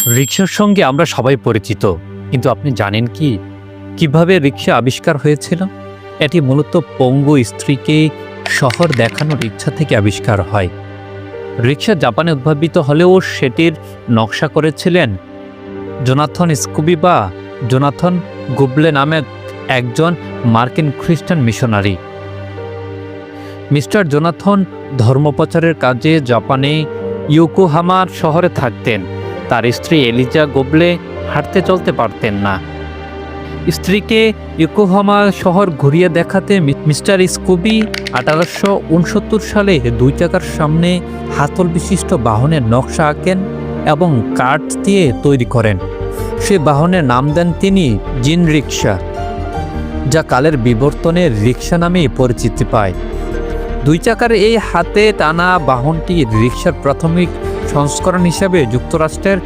রিকশার সঙ্গে আমরা সবাই পরিচিত, কিন্তু আপনি জানেন কি কিভাবে রিকশা আবিষ্কার হয়েছিল? এটি মূলত পঙ্গু স্ত্রীকে শহর দেখানোর ইচ্ছা থেকে আবিষ্কার হয়। রিকশা জাপানে উদ্ভাবিত হলেও সেটির নকশা করেছিলেন জোনাথন স্কুবি বা জোনাথন গুবলে নামে একজন মার্কিন খ্রিস্টান মিশনারি। মিস্টার জোনাথন ধর্মপ্রচারের কাজে জাপানে ইয়োকোহামা শহরে থাকতেন। তার স্ত্রী এলিজা গোবলে হাঁটতে চলতে পারতেন না। স্ত্রীকে ইয়োকোহামা শহর ঘুরিয়ে দেখাতে মিস্টার স্কুবি 1869 সালে 2 চাকার সামনে হাতল বিশিষ্ট বাহনের নকশা আঁকেন এবং কাঠ দিয়ে তৈরি করেন। সে বাহনের নাম দেন তিনি জিন রিকশা, যা কালের বিবর্তনে রিকশা নামেই পরিচিতি পায়। 2 চাকার এই হাতে টানা বাহনটি রিকশার প্রাথমিক সংস্করণ হিসাবে যুক্তরাষ্ট্রের